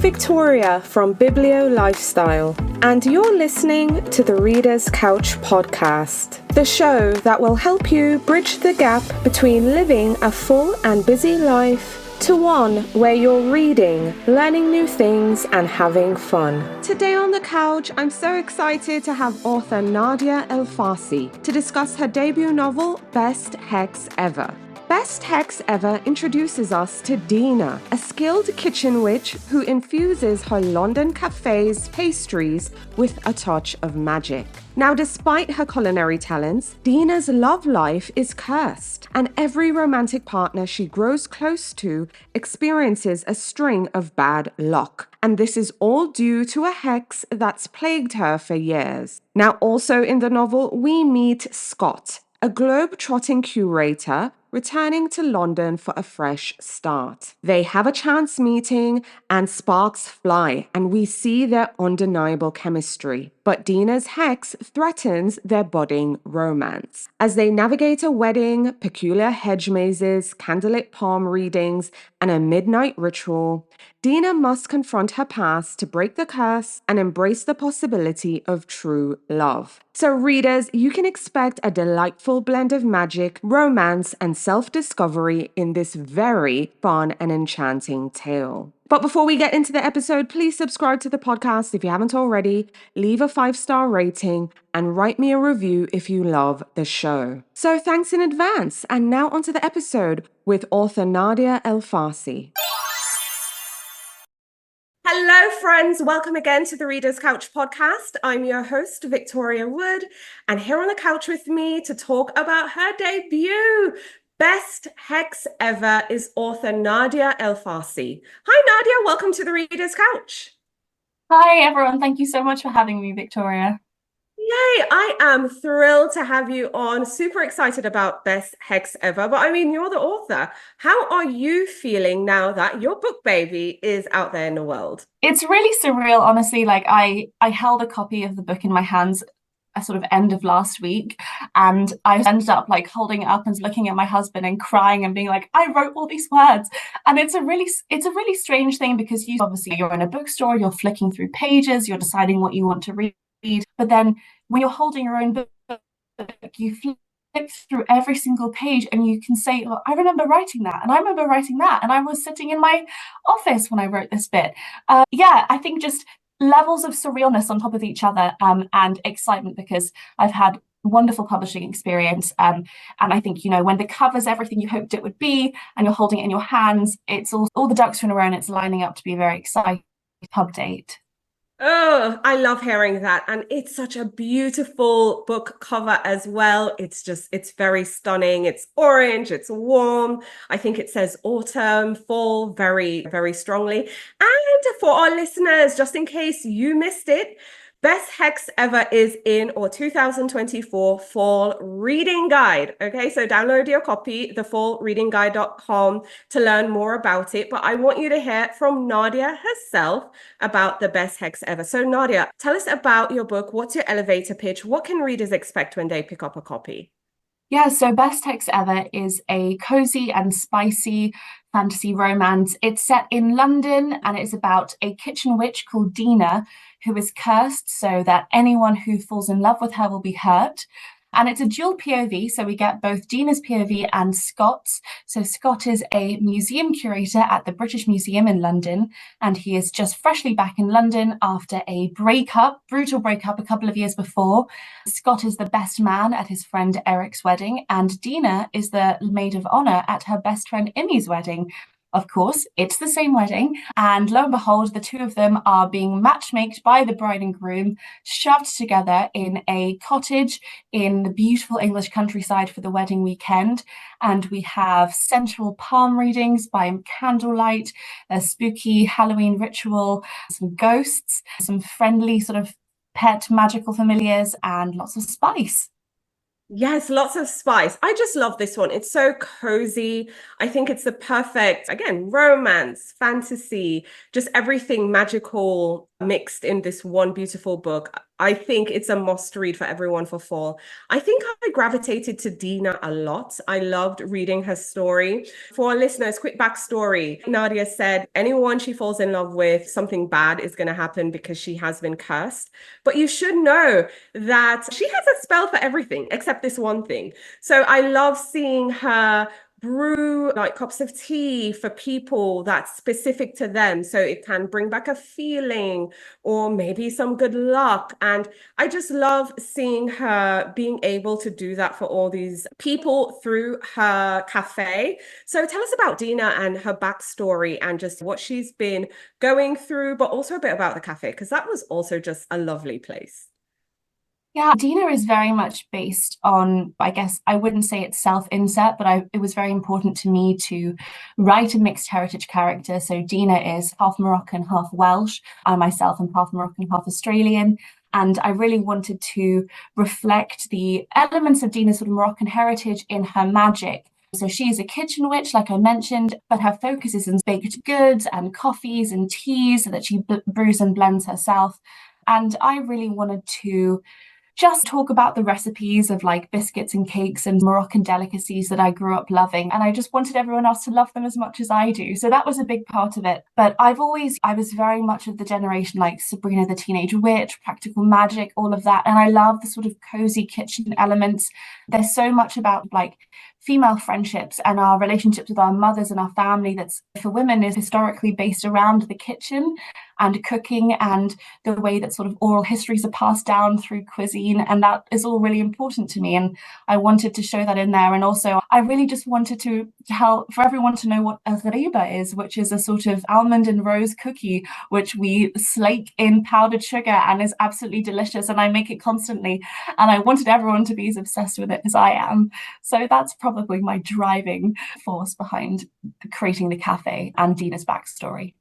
Victoria from Biblio Lifestyle, and you're listening to the Reader's Couch podcast, the show that will help you bridge the gap between living a full and busy life to one where you're reading, learning new things, and having fun. Today on the couch, I'm so excited to have author Nadia El-Fassi to discuss her debut novel, Best Hex Ever. Best Hex Ever introduces us to Dina, a skilled kitchen witch who infuses her London cafes' pastries with a touch of magic. Now, despite her culinary talents, Dina's love life is cursed, and every romantic partner she grows close to experiences a string of bad luck. And this is all due to a hex that's plagued her for years. Now, also in the novel, we meet Scott, a globe-trotting curator returning to London for a fresh start. They have a chance meeting and sparks fly, and we see their undeniable chemistry. But Dina's hex threatens their budding romance. As they navigate a wedding, peculiar hedge mazes, candlelit palm readings, and a midnight ritual, Dina must confront her past to break the curse and embrace the possibility of true love. So readers, you can expect a delightful blend of magic, romance, and self-discovery in this very fun and enchanting tale. But before we get into the episode, please subscribe to the podcast if you haven't already, leave a 5-star rating, and write me a review if you love the show. So thanks in advance, and now onto the episode with author Nadia El-Fassi. Hello, friends. Welcome again to the Reader's Couch podcast. I'm your host, Victoria Wood, and here on the couch with me to talk about her debut, Best Hex Ever, is author Nadia El-Fassi. Hi, Nadia. Welcome to the Reader's Couch. Hi, everyone. Thank you so much for having me, Victoria. Yay, I am thrilled to have you on. Super excited about Best Hex Ever. But I mean, you're the author. How are you feeling now that your book baby is out there in the world? It's really surreal, honestly. Like I held a copy of the book in my hands a sort of end of last week, and I ended up like holding it up and looking at my husband and crying and being like, I wrote all these words. And it's a really strange thing, because you're in a bookstore, you're flicking through pages, you're deciding what you want to read, but then when you're holding your own book, you flip through every single page and you can say, well, I remember writing that, and I remember writing that, and I was sitting in my office when I wrote this bit. I think just levels of surrealness on top of each other, and excitement, because I've had wonderful publishing experience, and I think, when the cover's everything you hoped it would be and you're holding it in your hands, it's all the ducks are in a row and it's lining up to be a very exciting pub date. Oh, I love hearing that. And it's such a beautiful book cover as well. It's very stunning. It's orange, it's warm. I think it says autumn, fall very, very strongly. And for our listeners, just in case you missed it, Best Hex Ever is in our 2024 Fall Reading Guide. Okay, so download your copy, thefallreadingguide.com, to learn more about it. But I want you to hear from Nadia herself about the Best Hex Ever. So Nadia, tell us about your book. What's your elevator pitch? What can readers expect when they pick up a copy? Yeah, so Best Hex Ever is a cozy and spicy fantasy romance. It's set in London, and it's about a kitchen witch called Dina, who is cursed so that anyone who falls in love with her will be hurt. And it's a dual POV, so we get both Dina's POV and Scott's. So Scott is a museum curator at the British Museum in London, and he is just freshly back in London after a brutal breakup a couple of years before. Scott is the best man at his friend Eric's wedding, and Dina is the maid of honor at her best friend Imi's wedding. Of course, it's the same wedding, and lo and behold, the two of them are being matchmaked by the bride and groom, shoved together in a cottage in the beautiful English countryside for the wedding weekend. And we have sensual palm readings by candlelight, a spooky Halloween ritual, some ghosts, some friendly sort of pet magical familiars, and lots of spice. Yes, lots of spice. I just love this one. It's so cozy. I think it's the perfect, again, romance, fantasy, just everything magical mixed in this one beautiful book. I think it's a must read for everyone for fall. I think I gravitated to Dina a lot. I loved reading her story. For our listeners, quick backstory. Nadia said anyone she falls in love with, something bad is going to happen because she has been cursed. But you should know that she has a spell for everything except this one thing. So I love seeing her brew like cups of tea for people that's specific to them, so it can bring back a feeling or maybe some good luck. And I just love seeing her being able to do that for all these people through her cafe. So tell us about Dina and her backstory and just what she's been going through, but also a bit about the cafe, because that was also just a lovely place. Yeah, Dina is very much based on, I guess I wouldn't say it's self-insert, but it was very important to me to write a mixed heritage character. So Dina is half Moroccan, half Welsh. I myself am half Moroccan, half Australian. And I really wanted to reflect the elements of Dina's sort of Moroccan heritage in her magic. So she is a kitchen witch, like I mentioned, but her focus is in baked goods and coffees and teas that she brews and blends herself. And I really wanted to just talk about the recipes of like biscuits and cakes and Moroccan delicacies that I grew up loving. And I just wanted everyone else to love them as much as I do. So that was a big part of it. But I was very much of the generation like Sabrina the Teenage Witch, Practical Magic, all of that. And I love the sort of cozy kitchen elements. There's so much about like female friendships and our relationships with our mothers and our family that's for women is historically based around the kitchen and cooking and the way that sort of oral histories are passed down through cuisine. And that is all really important to me. And I wanted to show that in there. And also, I really just wanted to help for everyone to know what a ghariba is, which is a sort of almond and rose cookie, which we slake in powdered sugar and is absolutely delicious. And I make it constantly. And I wanted everyone to be as obsessed with it as I am. So that's probably my driving force behind creating the cafe and Dina's backstory.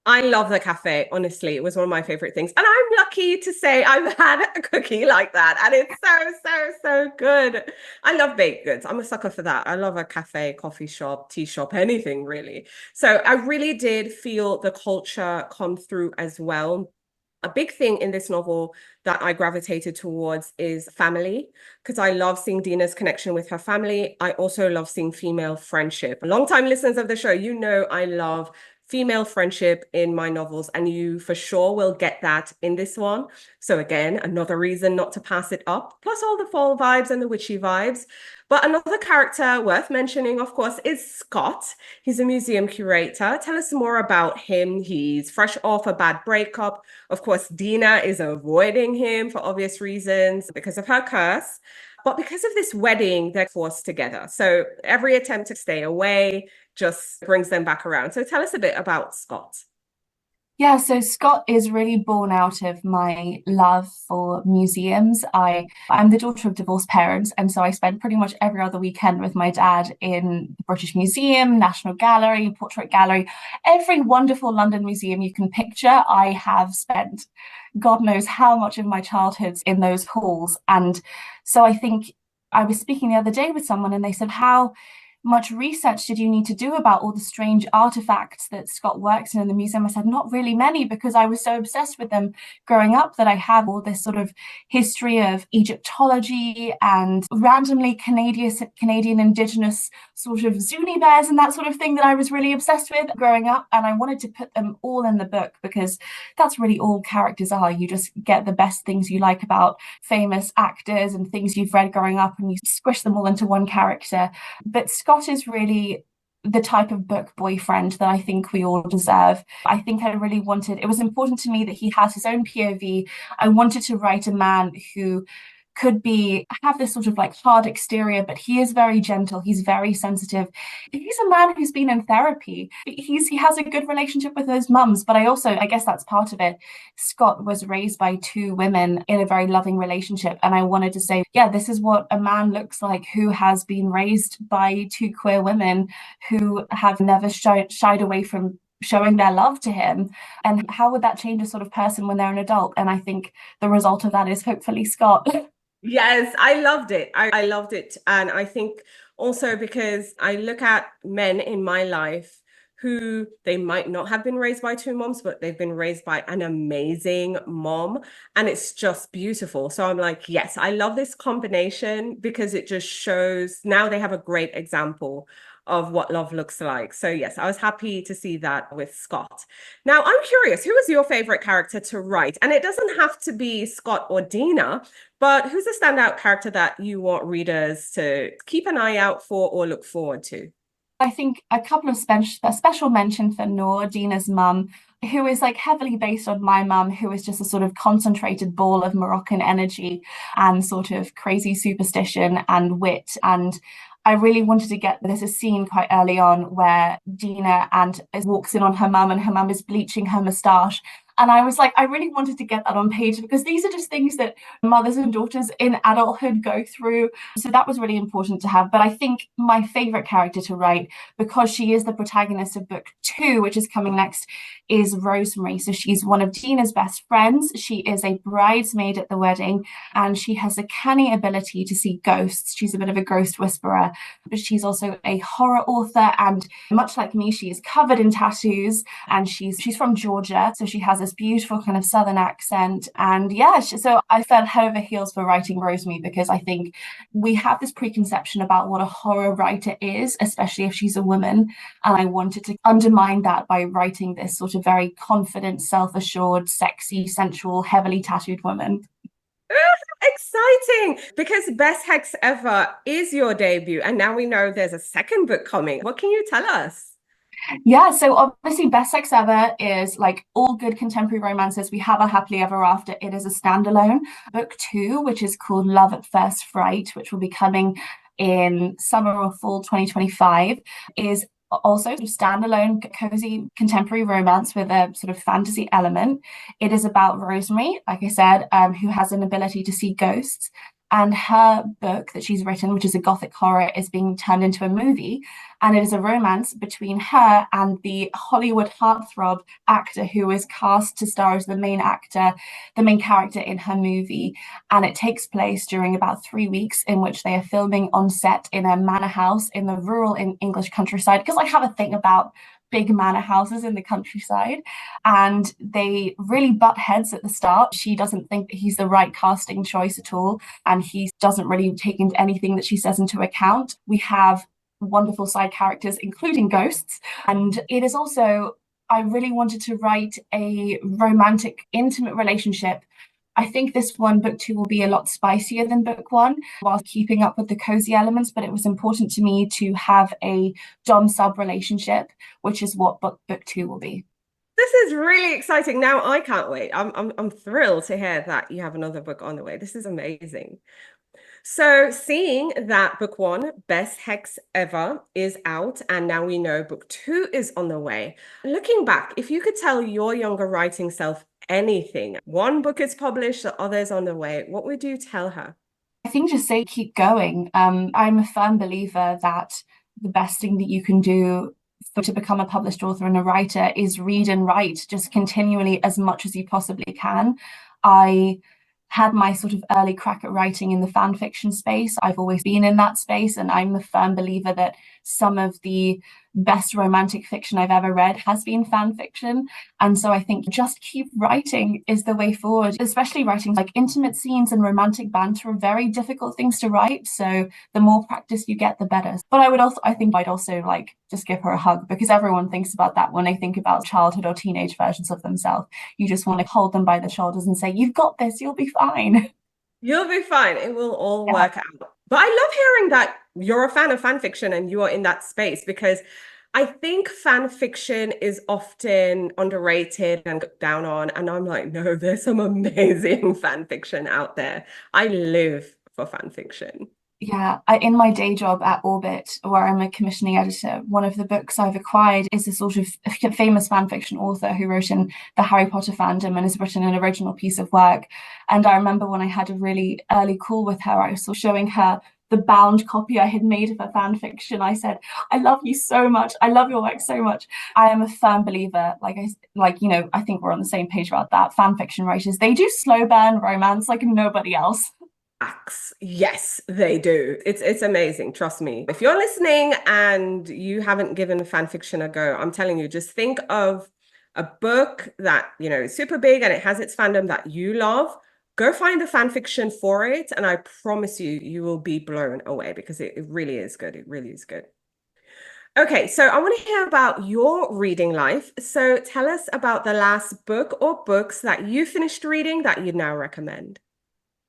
I love the cafe. Honestly, it was one of my favorite things. And I'm lucky to say I've had a cookie like that. And it's so good. I love baked goods. I'm a sucker for that. I love a cafe, coffee shop, tea shop, anything really. So I really did feel the culture come through as well. A big thing in this novel that I gravitated towards is family, because I love seeing Dina's connection with her family. I also love seeing female friendship. Long-time listeners of the show, you know I love female friendship in my novels, and you for sure will get that in this one. So again, another reason not to pass it up, plus all the fall vibes and the witchy vibes. But another character worth mentioning, of course, is Scott. He's a museum curator. Tell us more about him. He's fresh off a bad breakup. Of course, Dina is avoiding him for obvious reasons because of her curse. But because of this wedding, they're forced together. So every attempt to stay away just brings them back around. So tell us a bit about Scott. Yeah, so Scott is really born out of my love for museums. I'm the daughter of divorced parents, and so I spend pretty much every other weekend with my dad in the British Museum, National Gallery, Portrait Gallery, every wonderful London museum you can picture. I have spent God knows how much of my childhood in those halls. And so I think I was speaking the other day with someone and they said, how much research did you need to do about all the strange artifacts that Scott works in the museum? I said, not really many, because I was so obsessed with them growing up that I have all this sort of history of Egyptology and randomly Canadian Indigenous sort of Zuni bears and that sort of thing that I was really obsessed with growing up. And I wanted to put them all in the book because that's really all characters are. You just get the best things you like about famous actors and things you've read growing up and you squish them all into one character. But Scott is really the type of book boyfriend that I think we all deserve. I think it was important to me that he has his own POV. I wanted to write a man who could have this sort of like hard exterior, but he is very gentle. He's very sensitive. He's a man who's been in therapy. He has a good relationship with his mums, but I guess that's part of it. Scott was raised by two women in a very loving relationship. And I wanted to say, yeah, this is what a man looks like who has been raised by two queer women who have never shied away from showing their love to him. And how would that change a sort of person when they're an adult? And I think the result of that is hopefully Scott. Yes, I loved it. I loved it. And I think also because I look at men in my life who they might not have been raised by two moms, but they've been raised by an amazing mom. And it's just beautiful. So I'm like, yes, I love this combination because it just shows now they have a great example of what love looks like. So yes, I was happy to see that with Scott. Now I'm curious, who is your favorite character to write? And it doesn't have to be Scott or Dina, but who's a standout character that you want readers to keep an eye out for or look forward to? I think a couple of special mention for Noor, Dina's mum, who is like heavily based on my mum, who is just a sort of concentrated ball of Moroccan energy and sort of crazy superstition and wit. And I really wanted to get, there's a scene quite early on where Dina walks in on her mum and her mum is bleaching her moustache. And I was like, I really wanted to get that on page because these are just things that mothers and daughters in adulthood go through. So that was really important to have. But I think my favorite character to write, because she is the protagonist of book 2, which is coming next, is Rosemary. So she's one of Dina's best friends. She is a bridesmaid at the wedding, and she has a canny ability to see ghosts. She's a bit of a ghost whisperer, but she's also a horror author. And much like me, she is covered in tattoos, and she's from Georgia. So she has this beautiful kind of southern accent. And yeah, so I fell head over heels for writing Rosemary because I think we have this preconception about what a horror writer is, especially if she's a woman. And I wanted to undermine that by writing this sort of very confident, self-assured, sexy, sensual, heavily tattooed woman. Exciting, because Best Hex Ever is your debut, and now we know there's a second book coming. What can you tell us? Yeah, so obviously Best Hex Ever is like all good contemporary romances. We have a happily ever after. It is a standalone. Book 2, which is called Love at First Fright, which will be coming in summer or fall 2025, is also sort of standalone cozy contemporary romance with a sort of fantasy element. It is about Rosemary, like I said, who has an ability to see ghosts. And her book that she's written, which is a gothic horror, is being turned into a movie. And it is a romance between her and the Hollywood heartthrob actor who is cast to star as the main character in her movie. And it takes place during about 3 weeks in which they are filming on set in a manor house in the rural English countryside. Because I have a thing about big manor houses in the countryside, and they really butt heads at the start. She doesn't think that he's the right casting choice at all, and he doesn't really take into anything that she says into account. We have wonderful side characters, including ghosts, and it is also, I really wanted to write a romantic, intimate relationship. I think this one, book 2, will be a lot spicier than book 1 while keeping up with the cozy elements, but it was important to me to have a dom-sub relationship, which is what book 2 will be. This is really exciting. Now I can't wait. I'm thrilled to hear that you have another book on the way. This is amazing. So seeing that book 1, Best Hex Ever, is out, and now we know book 2 is on the way. Looking back, if you could tell your younger writing self anything, one book is published, the other's on the way, what would you tell her? I think just say keep going. I'm a firm believer that the best thing that you can do to become a published author and a writer is read and write just continually as much as you possibly can. I had my sort of early crack at writing in the fan fiction space. I've always been in that space, and I'm a firm believer that some of the best romantic fiction I've ever read has been fan fiction. And so I think just keep writing is the way forward, especially writing like intimate scenes and romantic banter are very difficult things to write. So the more practice you get, the better. But I think I'd also like just give her a hug, because everyone thinks about that when they think about childhood or teenage versions of themselves. You just want to hold them by the shoulders and say, you've got this, you'll be fine. You'll be fine. It will all Yeah. work out. But I love hearing that you're a fan of fan fiction and you are in that space, because I think fan fiction is often underrated and looked down on. And I'm like, no, there's some amazing fan fiction out there. I live for fan fiction. Yeah, in my day job at Orbit, where I'm a commissioning editor, one of the books I've acquired is a sort of famous fan fiction author who wrote in the Harry Potter fandom and has written an original piece of work. And I remember when I had a really early call with her, I was sort of showing her the bound copy I had made of her fan fiction. I said, I love you so much. I love your work so much. I am a firm believer, I think we're on the same page about that. Fan fiction writers, they do slow burn romance like nobody else. Yes, they do. It's amazing. Trust me. If you're listening and you haven't given fan fiction a go, I'm telling you, just think of a book that, is super big and it has its fandom that you love. Go find the fan fiction for it, and I promise you, you will be blown away because it really is good. It really is good. Okay, so I want to hear about your reading life. So tell us about the last book or books that you finished reading that you'd now recommend.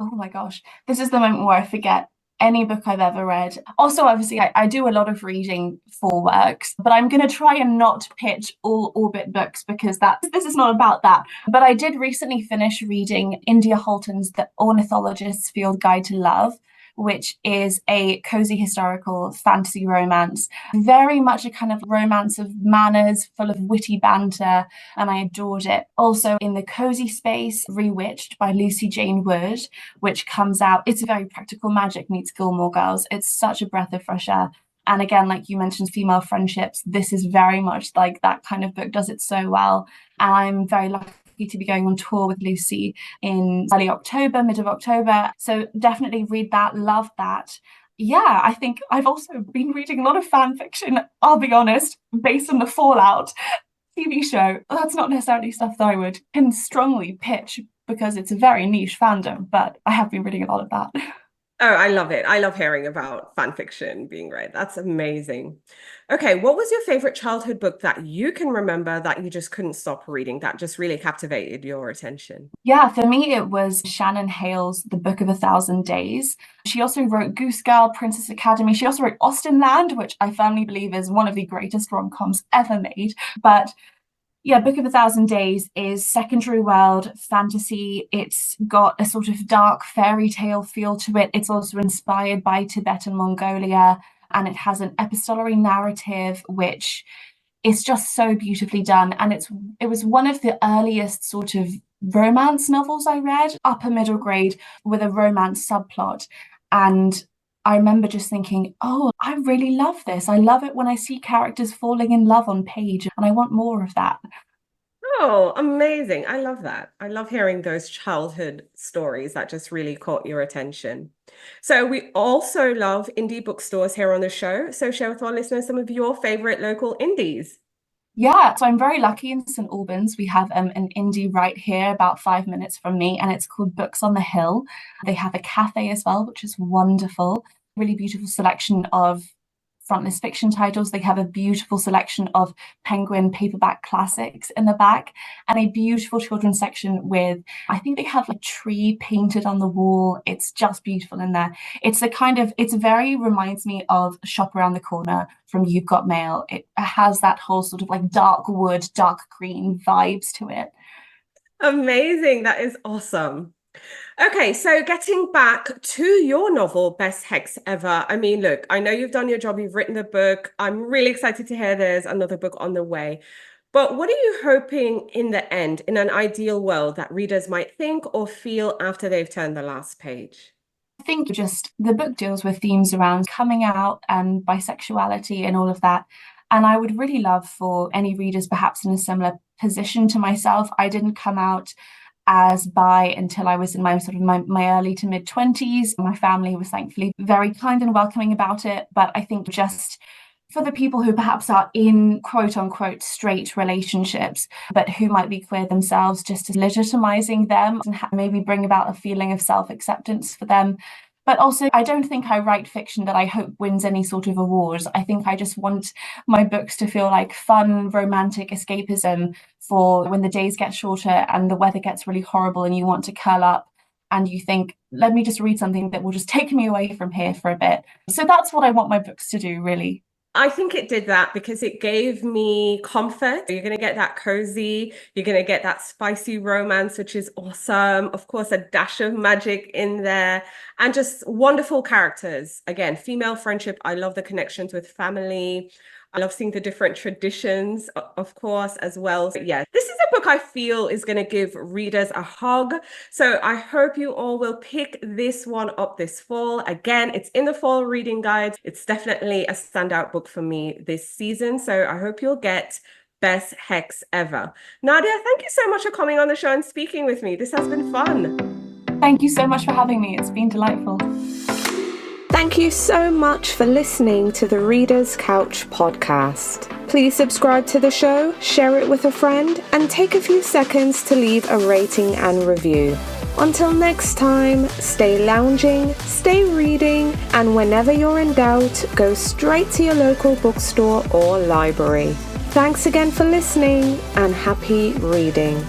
Oh my gosh, this is the moment where I forget any book I've ever read. Also, obviously, I do a lot of reading for works, but I'm going to try and not pitch all Orbit books because this is not about that. But I did recently finish reading India Holton's The Ornithologist's Field Guide to Love, which is a cozy historical fantasy romance, very much a kind of romance of manners, full of witty banter, and I adored it. Also, in the cozy space, Rewitched by Lucy Jane Wood, which comes out. It's very practical magic meets Gilmore Girls. It's such a breath of fresh air. And again, like you mentioned, female friendships, this is very much like that kind of book, does it so well. And I'm very lucky to be going on tour with Lucy in early October, mid of October. So definitely read that, love that. Yeah, I think I've also been reading a lot of fan fiction, I'll be honest, based on the Fallout TV show. That's not necessarily stuff that I can strongly pitch because it's a very niche fandom, but I have been reading a lot of that. Oh, I love it. I love hearing about fan fiction being read. That's amazing. Okay, what was your favorite childhood book that you can remember that you just couldn't stop reading, that just really captivated your attention? Yeah, for me, it was Shannon Hale's The Book of a Thousand Days. She also wrote Goose Girl, Princess Academy. She also wrote Austenland, which I firmly believe is one of the greatest rom-coms ever made. But yeah, Book of a Thousand Days is secondary world fantasy. It's got a sort of dark fairy tale feel to it. It's also inspired by Tibet and Mongolia, and it has an epistolary narrative, which is just so beautifully done. And it was one of the earliest sort of romance novels I read, upper middle grade, with a romance subplot. And I remember just thinking, oh, I really love this. I love it when I see characters falling in love on page, and I want more of that. Oh, amazing. I love that. I love hearing those childhood stories that just really caught your attention. So we also love indie bookstores here on the show. So share with our listeners some of your favorite local indies. Yeah, so I'm very lucky in St Albans. We have an indie right here, about 5 minutes from me, and it's called Books on the Hill. They have a cafe as well, which is wonderful. Really beautiful selection of frontlist fiction titles. They have a beautiful selection of Penguin paperback classics in the back, and a beautiful children's section with, I think they have a tree painted on the wall. It's just beautiful in there. It's very reminds me of Shop Around the Corner from You've Got Mail. It has that whole sort of like dark wood, dark green vibes to it. Amazing. That is awesome. Okay, so getting back to your novel, Best Hex Ever. I mean, look, I know you've done your job, you've written the book. I'm really excited to hear there's another book on the way. But what are you hoping in the end, in an ideal world, that readers might think or feel after they've turned the last page? I think just the book deals with themes around coming out and bisexuality and all of that. And I would really love for any readers perhaps in a similar position to myself. I didn't come out as bi until I was in my early to mid 20s. My family was thankfully very kind and welcoming about it. But I think just for the people who perhaps are in quote unquote straight relationships, but who might be queer themselves, just legitimizing them and maybe bring about a feeling of self-acceptance for them. But also, I don't think I write fiction that I hope wins any sort of awards. I think I just want my books to feel like fun, romantic escapism for when the days get shorter and the weather gets really horrible and you want to curl up and you think, let me just read something that will just take me away from here for a bit. So that's what I want my books to do, really. I think it did that because it gave me comfort. You're going to get that cozy, you're going to get that spicy romance, which is awesome. Of course, a dash of magic in there and just wonderful characters. Again, female friendship. I love the connections with family. I love seeing the different traditions, of course, as well. So, yeah, this is a book I feel is going to give readers a hug. So I hope you all will pick this one up this fall. Again, it's in the fall reading guide. It's definitely a standout book for me this season. So I hope you'll get Best Hex Ever. Nadia, thank you so much for coming on the show and speaking with me. This has been fun. Thank you so much for having me. It's been delightful. Thank you so much for listening to the Reader's Couch podcast. Please subscribe to the show, share it with a friend, and take a few seconds to leave a rating and review. Until next time, stay lounging, stay reading, and whenever you're in doubt, go straight to your local bookstore or library. Thanks again for listening, and happy reading.